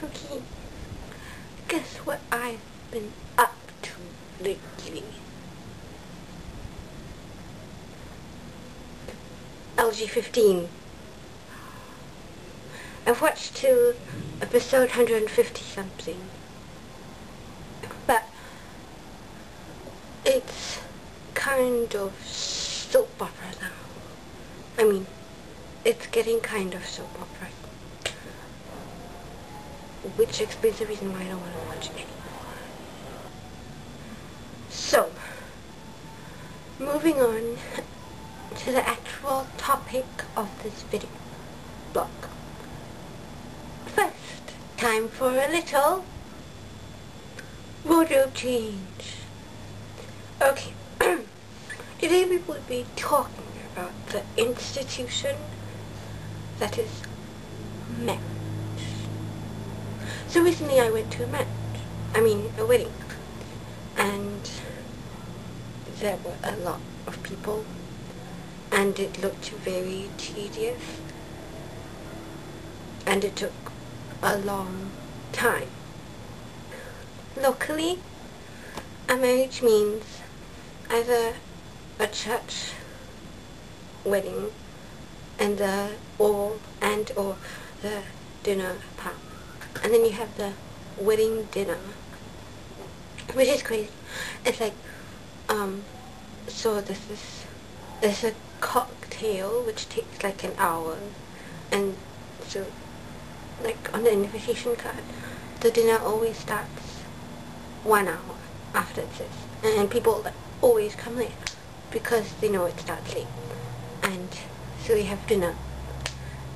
Okay, guess what I've been up to lately? LG-15. I've watched to episode 150 something, but it's kind of soap opera now. I mean, it's getting kind of soap opera, which explains the reason why I don't want to watch it anymore. So, moving on to the actual topic of this video blog. First, time for a little wardrobe change. Okay, today we will be talking about the institution that is marriage. So recently I went to a wedding, and there were a lot of people, and it looked very tedious, and it took a long time. Locally, a marriage means either a church wedding and or the dinner part, and then you have the wedding dinner, which is crazy. It's like so there's a cocktail which takes like an hour, and so like on the invitation card, the dinner always starts 1 hour after it says, and people like always come late because they know it starts late. And so you have dinner,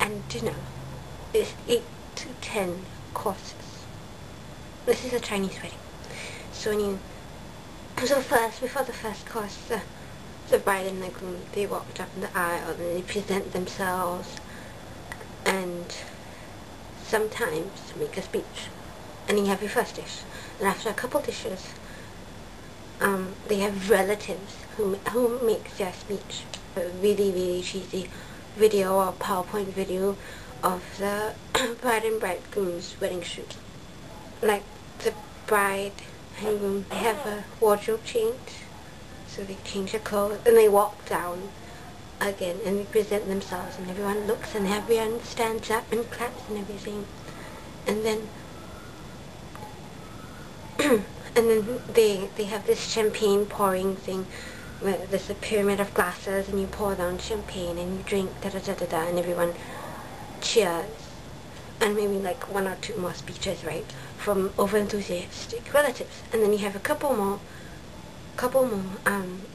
and dinner is 8 to 10 courses. This is a Chinese wedding. So first, before the first course, the bride and the groom, they walked up in the aisle and they present themselves, and sometimes make a speech, and then you have your first dish, and after a couple dishes, they have relatives who make their speech. A really cheesy video or PowerPoint video of the bride and bridegroom's wedding shoot. Like the bride and groom, they have a wardrobe change, so they change their clothes and they walk down again and they present themselves, and everyone looks and everyone stands up and claps and everything, and then and then they have this champagne pouring thing where there's a pyramid of glasses and you pour down champagne and you drink da-da-da-da-da, and everyone cheers, and maybe like 1 or 2 more speeches, right, from over-enthusiastic relatives, and then you have a couple more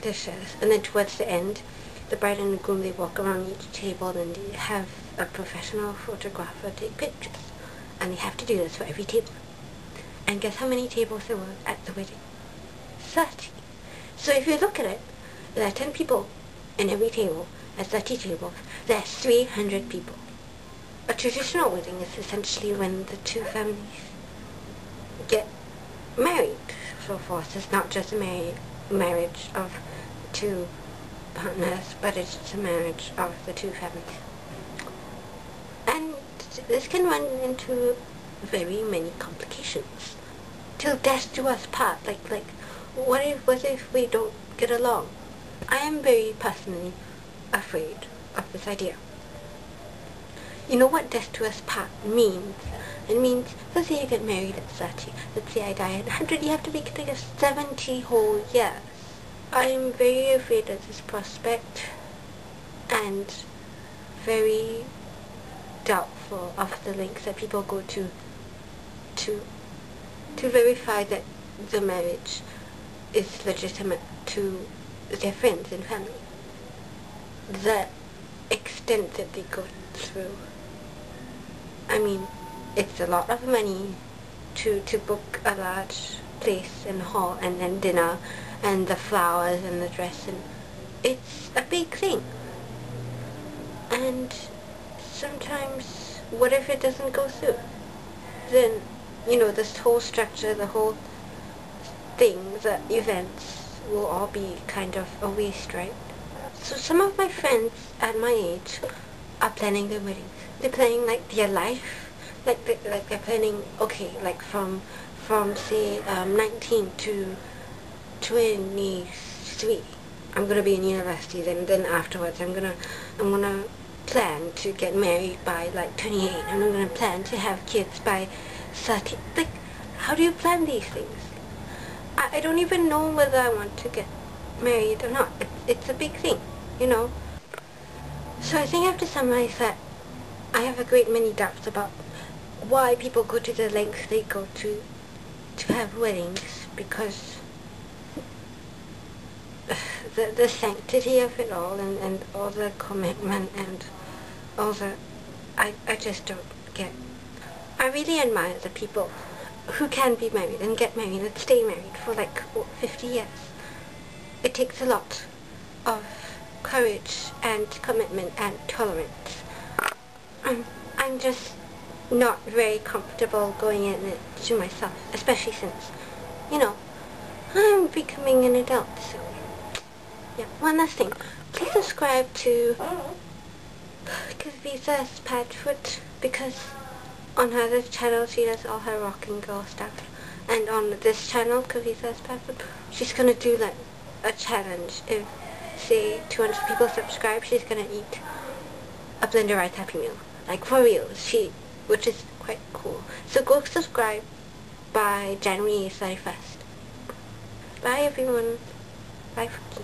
dishes, and then towards the end, the bride and the groom, they walk around each table and they have a professional photographer take pictures, and they have to do this for every table. And guess how many tables there were at the wedding? 30. So if you look at it, there are 10 people in every table. At 30 tables, there are 300 people. A traditional wedding is essentially when the two families get married. So forth, it's not just a marriage of two partners, but it's a marriage of the two families. And this can run into very many complications. Till death do us part. Like what if we don't get along? I am very personally afraid of this idea. You know what death to us part means? It means, let's say you get married at 30, let's say I die at 100, you have to make it like 70 whole years. I am very afraid of this prospect, and very doubtful of the lengths that people go to verify that the marriage is legitimate to their friends and family. The extent that they go through. I mean, it's a lot of money to book a large place and hall and then dinner and the flowers and the dress, and it's a big thing. And sometimes, what if it doesn't go through? Then, this whole structure, the whole thing, the events will all be kind of a waste, right? So some of my friends at my age are planning their weddings. They're planning like their life. like they're planning, okay, like from say 19 to 23, I'm gonna be in university. Then afterwards, I'm gonna plan to get married by like 28, and I'm gonna plan to have kids by 30. Like, how do you plan these things? I don't even know whether I want to get married or not. It's a big thing, you know. So I think I have to summarize that I have a great many doubts about why people go to the lengths they go to have weddings, because the sanctity of it all, and all the commitment and all the... I just don't get. I really admire the people who can be married and get married and stay married for like 50 years. It takes a lot of courage and commitment and tolerance. I'm just not very comfortable going in it to myself, especially since, you know, I'm becoming an adult, so yeah. One last thing, please subscribe to Kavitha's Padfoot, because on her this channel she does all her rock and girl stuff, and on this channel, Kavitha's Padfoot, she's gonna do like a challenge. If say 200 people subscribe, she's gonna eat a Blender Rice Happy Meal, like for real, which is quite cool. So go subscribe by January 31st. Bye everyone. Bye Fuki.